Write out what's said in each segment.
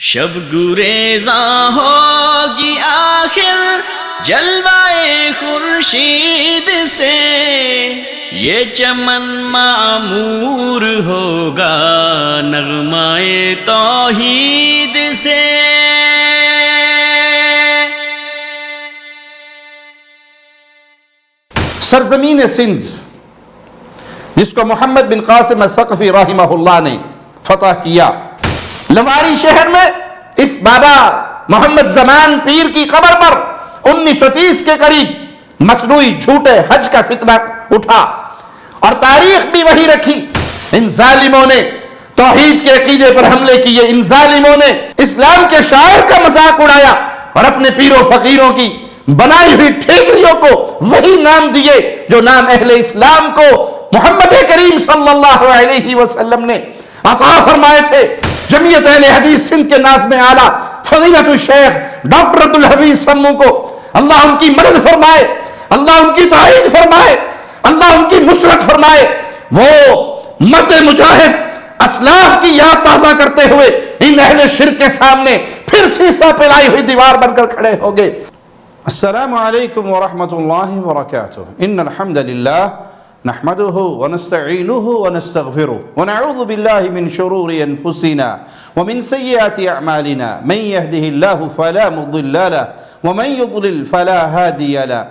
شب گریزاں ہوگی آخر جلوائے خورشید سے، یہ چمن معمور ہوگا نغمائے توحید سے۔ سرزمین سندھ جس کو محمد بن قاسم الثقفی رحمہ اللہ نے فتح کیا، لواری شہر میں اس بابا محمد زمان پیر کی قبر پر 1930 کے قریب مصنوعی جھوٹے حج کا فتنہ اٹھا، اور تاریخ بھی وہی رکھی۔ ان ظالموں نے توحید کے عقیدے پر حملے کیے، ان ظالموں نے اسلام کے شاعر کا مذاق اڑایا اور اپنے پیروں فقیروں کی بنائی ہوئی ٹھیکریوں کو وہی نام دیے جو نام اہل اسلام کو محمد کریم صلی اللہ علیہ وسلم نے عطا فرمائے تھے۔ جمعیت اہل حدیث سندھ کے ناظم اعلیٰ فضیلت الشیخ ڈاکٹر عبدالحفیظ سمو کو اللہ ان کی مدد فرمائے، اللہ ان کی تائید فرمائے، اللہ ان کی نصرت فرمائے، وہ مرد مجاہد اسلاف کی یاد تازہ کرتے ہوئے ان اہل شرک کے سامنے پھر سیسا پلائی ہوئی دیوار بن کر کھڑے ہو گئے۔ السلام علیکم ورحمۃ اللہ وبرکاتہ۔ ان الحمد للہ نحمده ونستعينه ونستغفره ونعوذ بالله من شرور أنفسنا ومن سيئات أعمالنا، من يهده الله فلا مضل له ومن يضلل فلا هادي له،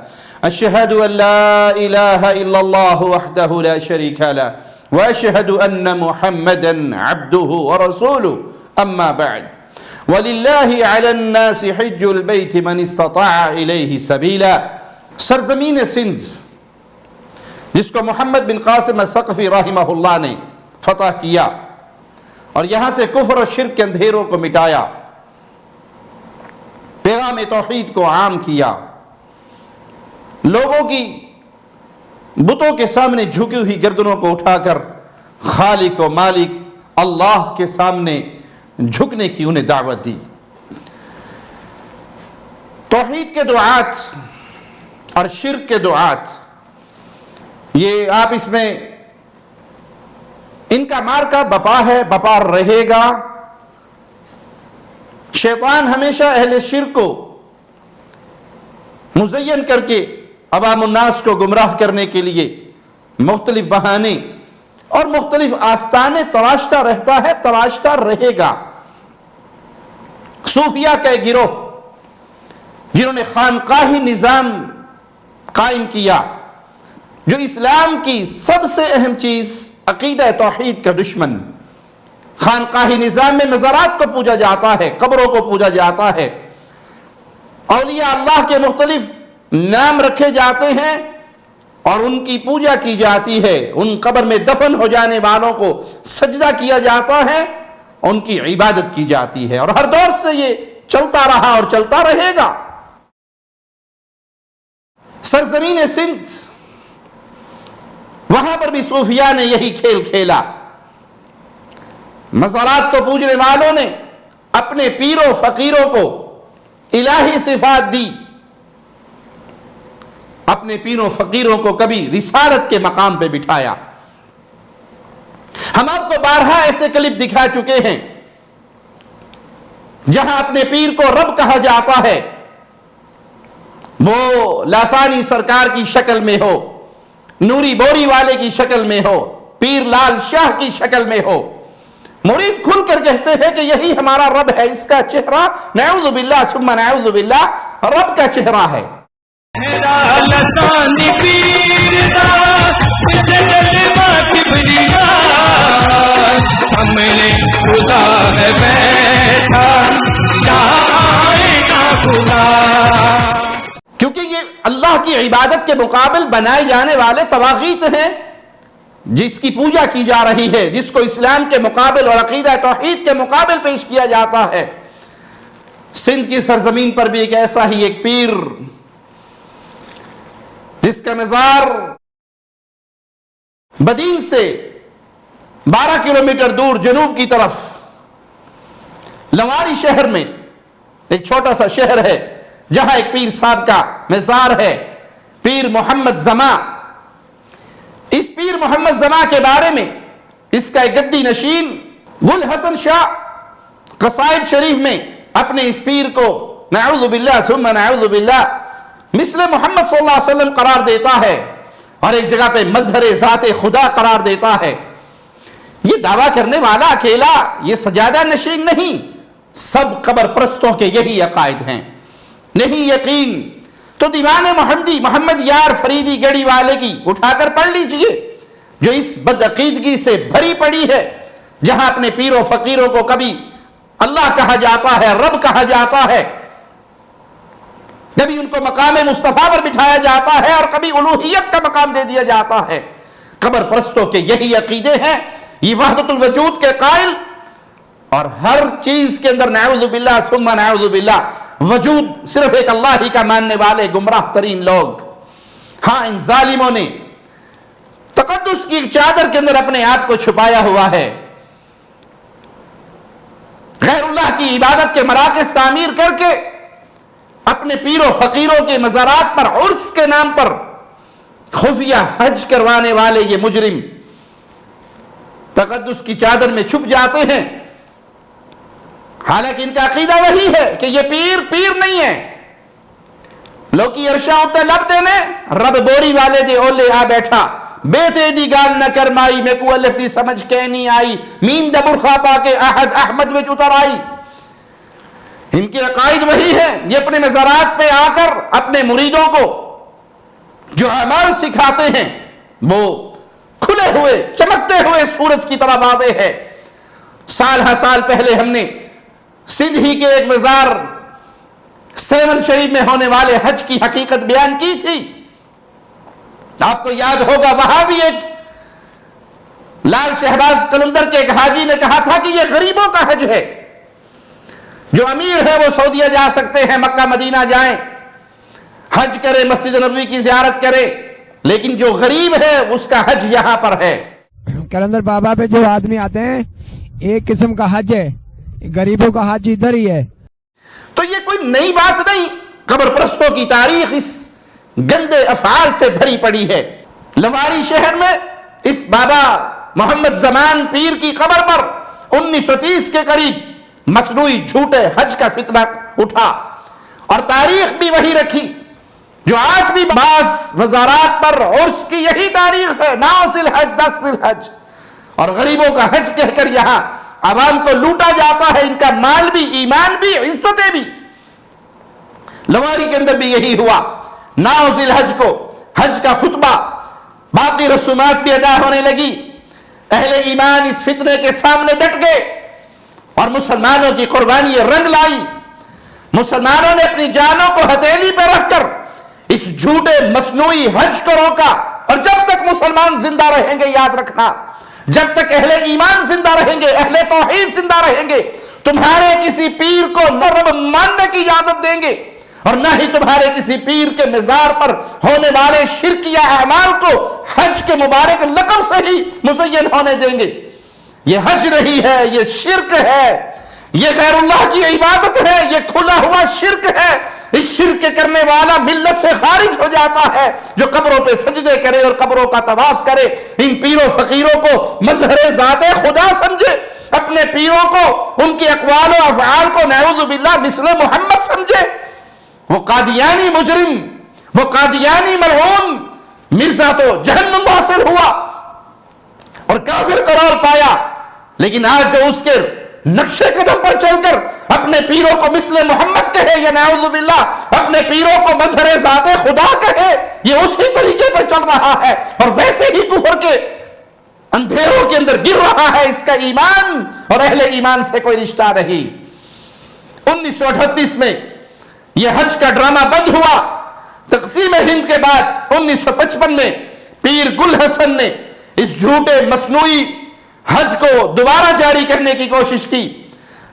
أشهد أن لا إله إلا الله وحده لا شريك له وأشهد أن محمدا عبده ورسوله، أما بعد، ولله على الناس حج البيت من استطاع إليه سبيلا۔ سرزمین سندھ جس کو محمد بن قاسم الثقفی رحمہ اللہ نے فتح کیا اور یہاں سے کفر و شرک کے اندھیروں کو مٹایا، پیغام توحید کو عام کیا، لوگوں کی بتوں کے سامنے جھکی ہوئی گردنوں کو اٹھا کر خالق و مالک اللہ کے سامنے جھکنے کی انہیں دعوت دی۔ توحید کے دعات اور شرک کے دعات، یہ آپ اس میں ان کا مارکا بپا ہے، بپا رہے گا۔ شیطان ہمیشہ اہل شرک کو مزین کر کے عوام الناس کو گمراہ کرنے کے لیے مختلف بہانے اور مختلف آستانے تراشتا رہتا ہے، تراشتا رہے گا۔ صوفیہ کا ایک گروہ جنہوں نے خانقاہی نظام قائم کیا، جو اسلام کی سب سے اہم چیز عقیدہ توحید کا دشمن۔ خانقاہی نظام میں مزارات کو پوجا جاتا ہے، قبروں کو پوجا جاتا ہے، اولیاء اللہ کے مختلف نام رکھے جاتے ہیں اور ان کی پوجا کی جاتی ہے، ان قبر میں دفن ہو جانے والوں کو سجدہ کیا جاتا ہے، ان کی عبادت کی جاتی ہے، اور ہر دور سے یہ چلتا رہا اور چلتا رہے گا۔ سرزمین سندھ، وہاں پر بھی صوفیاء نے یہی کھیل کھیلا۔ مزارات کو پوجنے والوں نے اپنے پیروں فقیروں کو الہی صفات دی، اپنے پیروں فقیروں کو کبھی رسالت کے مقام پہ بٹھایا۔ ہم آپ کو بارہا ایسے کلپ دکھا چکے ہیں جہاں اپنے پیر کو رب کہا جاتا ہے، وہ لاسانی سرکار کی شکل میں ہو، نوری بوری والے کی شکل میں ہو، پیر لال شاہ کی شکل میں ہو، مرید کھل کر کہتے ہیں کہ یہی ہمارا رب ہے، اس کا چہرہ نعوذ باللہ ثم نعوذ باللہ رب کا چہرہ ہے۔ کیونکہ یہ اللہ کی عبادت کے مقابل بنائے جانے والے طواغیت ہیں، جس کی پوجا کی جا رہی ہے، جس کو اسلام کے مقابل اور عقیدہ توحید کے مقابل پیش کیا جاتا ہے۔ سندھ کی سرزمین پر بھی ایک ایسا ہی ایک پیر جس کا مزار بدین سے 12 کلومیٹر دور جنوب کی طرف لواری شہر میں ایک چھوٹا سا شہر ہے جہاں ایک پیر صاحب کا مزار ہے، پیر محمد زماں۔ اس پیر محمد زماں کے بارے میں اس کا ایک گدی نشین گل حسن شاہ قصائد شریف میں اپنے اس پیر کو نعوذ باللہ ثم نعوذ باللہ مثل محمد صلی اللہ علیہ وسلم قرار دیتا ہے، اور ایک جگہ پہ مظہر ذات خدا قرار دیتا ہے۔ یہ دعویٰ کرنے والا اکیلا یہ سجادہ نشین نہیں، سب قبر پرستوں کے یہی عقائد ہیں۔ نہیں یقین تو دیوان محمدی محمد یار فریدی گڑی والے کی اٹھا کر پڑھ لیجئے، جو اس بدعقیدگی سے بھری پڑی ہے، جہاں اپنے پیر و فقیروں کو کبھی اللہ کہا جاتا ہے، رب کہا جاتا ہے، کبھی ان کو مقام مصطفیٰ پر بٹھایا جاتا ہے اور کبھی الوہیت کا مقام دے دیا جاتا ہے۔ قبر پرستوں کے یہی عقیدے ہیں، یہ وحدت الوجود کے قائل، اور ہر چیز کے اندر نعوذ باللہ ثم نعوذ باللہ، وجود صرف ایک اللہ ہی کا ماننے والے گمراہ ترین لوگ۔ ہاں، ان ظالموں نے تقدس کی چادر کے اندر اپنے آپ کو چھپایا ہوا ہے، غیر اللہ کی عبادت کے مراکز تعمیر کر کے اپنے پیر و فقیروں کے مزارات پر عرس کے نام پر خفیہ حج کروانے والے یہ مجرم تقدس کی چادر میں چھپ جاتے ہیں، حالانکہ ان کا عقیدہ وہی ہے کہ یہ پیر نہیں ہے۔ لوکی ارشا ہوتا لب دینے رب بوری والے دے اولے آ بیٹھا، بیتے دی گال نہ کرمائی، میں کو الف دی سمجھ کے نہیں آئی، میم دا برخا پا کے احد احمد وچ اتر آئی۔ ان کے عقائد وہی ہیں، یہ اپنے مزارات پہ آ کر اپنے مریدوں کو جو اعمال سکھاتے ہیں وہ کھلے ہوئے چمکتے ہوئے سورج کی طرح واضح ہے۔ سال ہر سال پہلے ہم نے سندھ ہی کے ایک مزار سیون شریف میں ہونے والے حج کی حقیقت بیان کی تھی۔ آپ کو یاد ہوگا وہاں بھی ایک لال شہباز قلندر کے ایک حاجی نے کہا تھا کہ یہ غریبوں کا حج ہے، جو امیر ہے وہ سعودیہ جا سکتے ہیں، مکہ مدینہ جائیں، حج کرے، مسجد نبوی کی زیارت کرے، لیکن جو غریب ہے اس کا حج یہاں پر ہے۔ قلندر بابا پہ جو آدمی آتے ہیں ایک قسم کا حج ہے، غریبوں کا حج ادھر ہی ہے۔ تو یہ کوئی نئی بات نہیں، قبر پرستوں کی تاریخ اس گندے افعال سے بھری پڑی ہے۔ لواری شہر میں اس بابا محمد زمان پیر کی قبر پر 1930 کے قریب مصنوعی جھوٹے حج کا فتنہ اٹھا، اور تاریخ بھی وہی رکھی جو آج بھی بعض وزارات پر عرس کی یہی تاریخ ہے، 9 ذی الحج 10 ذی الحج، اور غریبوں کا حج کہہ کر یہاں عوام کو لوٹا جاتا ہے، ان کا مال بھی، ایمان بھی، عزتیں بھی۔ لواری کے اندر بھی یہی ہوا، 9 ذی الحج کو حج کا خطبہ، باقی رسومات بھی ادا ہونے لگی، اہل ایمان اس فتنے کے سامنے ڈٹ گئے اور مسلمانوں کی قربانی رنگ لائی۔ مسلمانوں نے اپنی جانوں کو ہتھیلی پہ رکھ کر اس جھوٹے مصنوعی حج کو روکا، اور جب تک مسلمان زندہ رہیں گے، یاد رکھنا، جب تک اہل ایمان زندہ رہیں گے، اہل توحید زندہ رہیں گے، تمہارے کسی پیر کو نہ رب ماننے کی اجازت دیں گے، اور نہ ہی تمہارے کسی پیر کے مزار پر ہونے والے شرکیہ اعمال کو حج کے مبارک لقب سے ہی مزین ہونے دیں گے۔ یہ حج نہیں ہے، یہ شرک ہے، یہ غیر اللہ کی عبادت ہے، یہ کھلا ہوا شرک ہے۔ اس شرک کرنے والا ملت سے خارج ہو جاتا ہے جو قبروں پہ سجدے کرے اور قبروں کا طواف کرے، ان پیروں فقیروں کو مظہر ذات خدا سمجھے، اپنے پیروں کو، ان کے اقوال و افعال کو نعوذ باللہ مثل محمد سمجھے۔ وہ قادیانی مجرم، وہ قادیانی ملعون مرزا تو جہنم واصل ہوا اور کافر قرار پایا، لیکن آج جو اس کے نقشے قدم پر چل کر اپنے پیروں کو مثل محمد کہے یا نعوذ باللہ اپنے پیروں کو مظہر ذات خدا کہے، یہ اسی طریقے پر چل رہا ہے اور ویسے ہی کفر کے اندھیروں کے اندر گر رہا ہے۔ اس کا ایمان اور اہل ایمان سے کوئی رشتہ نہیں۔ 1938 میں یہ حج کا ڈرامہ بند ہوا۔ تقسیم ہند کے بعد 1955 میں پیر گل حسن نے اس جھوٹے مصنوعی حج کو دوبارہ جاری کرنے کی کوشش کی۔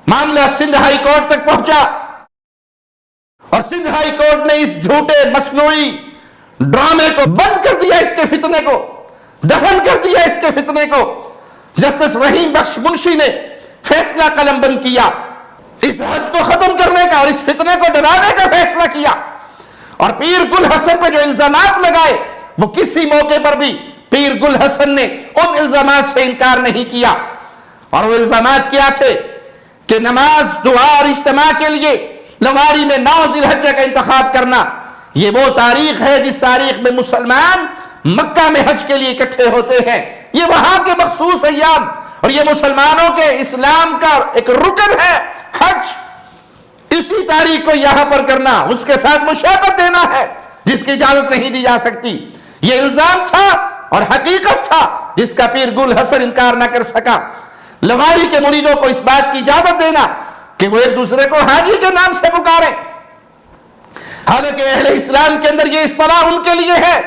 معاملہ سندھ ہائی کورٹ تک پہنچا اور سندھ ہائی کورٹ نے اس جھوٹے مصنوعی ڈرامے کو بند کر دیا، اس کے فتنے کو دفن کر دیا، اس کے فتنے کو۔ جسٹس رحیم بخش منشی نے فیصلہ قلم بند کیا، اس حج کو ختم کرنے کا اور اس فتنے کو ڈرانے کا فیصلہ کیا، اور پیر گل حسن پہ جو الزامات لگائے وہ کسی موقع پر بھی پیر گل حسن نے ان الزامات سے انکار نہیں کیا۔ اور وہ الزامات کیا تھے کہ نماز، دعا اور اجتماع کے لیے لواری میں 9 ذی الحجہ کا انتخاب کرنا، یہ وہ تاریخ ہے جس تاریخ میں مسلمان مکہ میں حج کے لیے اکٹھے ہوتے ہیں. یہ وہاں کے مخصوص ایام اور یہ مسلمانوں کے اسلام کا ایک رکن ہے حج. اسی تاریخ کو یہاں پر کرنا، اس کے ساتھ مشابہت دینا ہے جس کی اجازت نہیں دی جا سکتی. یہ الزام تھا اور حقیقت تھا جس کا پیر گل حسن انکار نہ کر سکا. لواری کے مریدوں کو اس بات کی اجازت دینا کہ وہ ایک دوسرے کو حاجی کے نام سے پکاریں، حالانکہ اہل اسلام کے اندر یہ اصطلاح ان کے لیے ہے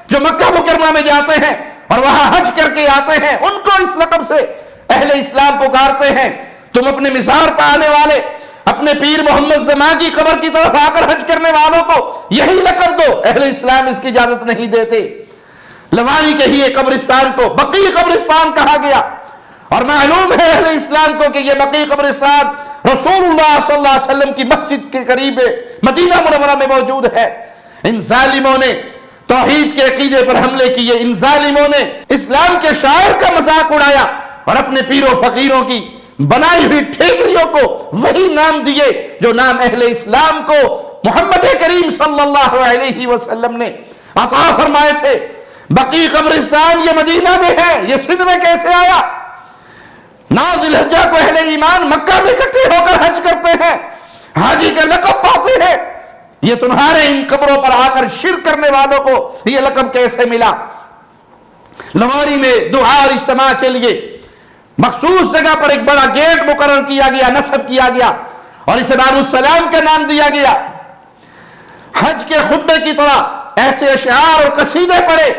جو مکہ مکرمہ میں جاتے ہیں اور وہاں حج کر کے آتے ہیں، ان کو اس لقب سے اہل اسلام پکارتے ہیں. تم اپنے مزار پر آنے والے، اپنے پیر محمد زمان کی قبر کی طرف آ کر حج کرنے والوں کو یہی لقب دو. اہل اسلام اس کی اجازت نہیں دیتے. لواری کے ہی قبرستان کو بقیع قبرستان کہا گیا، اور معلوم ہے اہل اسلام کو کہ یہ بقیع قبرستان رسول اللہ صلی اللہ علیہ وسلم کی مسجد کے قریب مدینہ منورہ میں موجود ہے. ان ظالموں نے توحید کے عقیدے پر حملے کیے، ان ظالموں نے اسلام کے شاعر کا مذاق اڑایا اور اپنے پیروں فقیروں کی بنائی ہوئی ٹھیکریوں کو وہی نام دیے جو نام اہل اسلام کو محمد کریم صلی اللہ علیہ وسلم نے عطا فرمائے تھے. بقیع قبرستان یہ مدینہ میں ہے، یہ سندھ میں کیسے آیا؟ 9 ذی الحجہ کو اہل ایمان مکہ میں اکٹھے ہو کر حج کرتے ہیں، حاجی کا لقب پاتے ہیں. یہ تمہارے ان قبروں پر آ کر شرک کرنے والوں کو یہ لقب کیسے ملا؟ لواری میں دعا اور اجتماع کے لیے مخصوص جگہ پر ایک بڑا گیٹ مقرر کیا گیا، نصب کیا گیا اور اسے باب السلام کا نام دیا گیا. حج کے خطبے کی طرح ایسے اشعار اور قصیدے پڑھے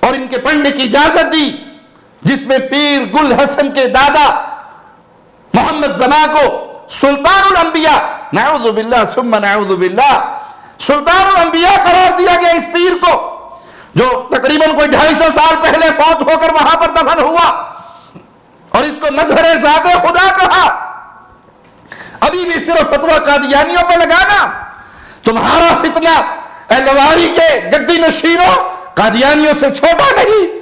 اور ان کے پڑھنے کی اجازت دی جس میں پیر گل حسن کے دادا محمد زمان کو سلطان الانبیاء، نعوذ باللہ ثم نعوذ باللہ، سلطان الانبیاء قرار دیا گیا. اس پیر کو جو تقریباً کوئی 250 سال پہلے فوت ہو کر وہاں پر دفن ہوا اور اس کو مظہر ذات خدا کہا. ابھی بھی صرف فتویٰ قادیانیوں پہ لگانا. تمہارا فتنہ اے لواری کے گدی نشینوں قادیانیوں سے چھوٹا نہیں.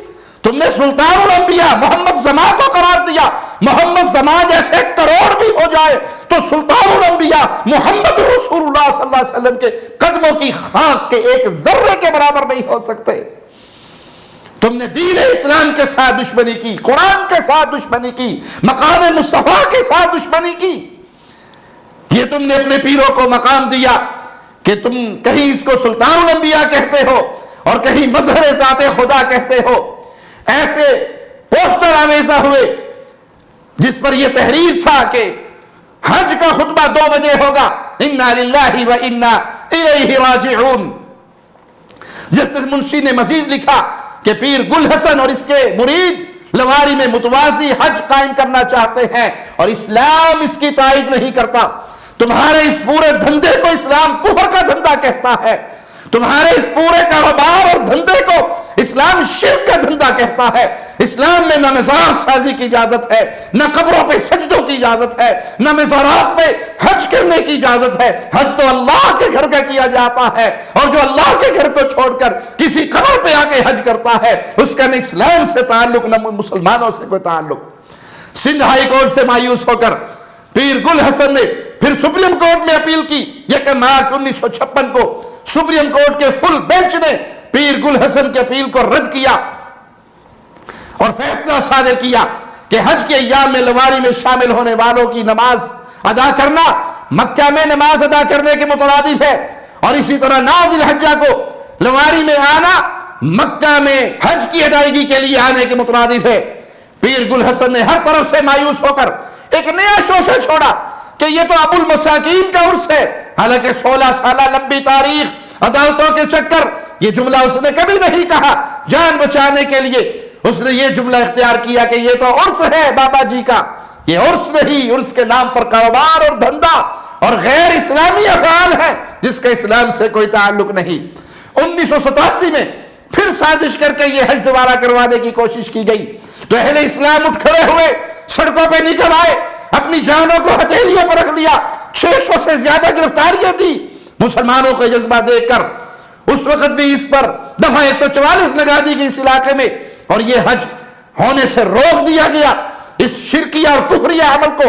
تم نے سلطان الانبیاء محمد زمان کو قرار دیا. محمد زمان جیسے کروڑ بھی ہو جائے تو سلطان الانبیاء محمد رسول اللہ صلی اللہ علیہ وسلم کے قدموں کی خاک کے ایک ذرے کے برابر نہیں ہو سکتے. تم نے دین اسلام کے ساتھ دشمنی کی، قرآن کے ساتھ دشمنی کی، مقام مصطفیٰ کے ساتھ دشمنی کی. یہ تم نے اپنے پیروں کو مقام دیا کہ تم کہیں اس کو سلطان الانبیاء کہتے ہو اور کہیں مظہر ذات خدا کہتے ہو. ایسے پوسٹر آویزہ ہوئے جس پر یہ تحریر تھا کہ حج کا خطبہ 2 بجے ہوگا، انا للہ و انا الیہ راجعون. جس منشی نے مزید لکھا کہ پیر گل حسن اور اس کے مرید لواری میں متوازی حج قائم کرنا چاہتے ہیں اور اسلام اس کی تائید نہیں کرتا. تمہارے اس پورے دھندے کو اسلام کفر کا دھندا کہتا ہے. تمہارے اس پورے کاروبار اور دھندے کو اسلام شرک کا دھندا کہتا ہے. اسلام میں نہ مزار سازی کی اجازت ہے، نہ قبروں پہ سجدوں کی اجازت ہے، نہ مزارات پہ حج کرنے کی اجازت ہے. حج تو اللہ کے گھر کا کیا جاتا ہے اور جو اللہ کے گھر کو چھوڑ کر کسی قبر پہ آ کے حج کرتا ہے اس کا نہ اسلام سے تعلق نہ مسلمانوں سے کوئی تعلق. سندھ ہائی کورٹ سے مایوس ہو کر پیر گل حسن نے پھر سپریم کورٹ میں اپیل کی. 1 مارچ 1956 کو سپریم کورٹ کے فل بینچ نے پیر گل حسن کے اپیل کو رد کیا اور فیصلہ صادر کیا کہ حج کے ایام میں لواری میں شامل ہونے والوں کی نماز ادا کرنا مکہ میں نماز ادا کرنے کے مترادف ہے، اور اسی طرح 9 ذی الحجہ کو لواری میں آنا مکہ میں حج کی ادائیگی کے لیے آنے کے مترادف ہے. پیر گل حسن نے ہر طرف سے مایوس ہو کر ایک نیا شوشہ چھوڑا کہ یہ تو ابو المساکین کا عرس ہے. حالانکہ 16 سالہ لمبی تاریخ، عدالتوں کے چکر، یہ جملہ اس نے کبھی نہیں کہا. جان بچانے کے لیے اس نے یہ جملہ اختیار کیا کہ یہ تو عرس ہے بابا جی کا. یہ عرس نہیں، عرس کے نام پر کاروبار اور دھندا اور غیر اسلامی افعال ہے جس کا اسلام سے کوئی تعلق نہیں. 1987 میں پھر سازش کر کے یہ حج دوبارہ کروانے کی کوشش کی گئی تو اہل اسلام اٹھ کھڑے ہوئے، سڑکوں پہ نکل آئے، اپنی جانوں کو ہتھیلیوں پر رکھ لیا. 600 سے زیادہ گرفتاریاں دی مسلمانوں کا جذبہ دیکھ کر. اس وقت بھی اس پر دفعہ 144 لگا دی گئی اس علاقے میں اور یہ حج ہونے سے روک دیا گیا. اس شرکیہ اور کفریہ عمل کو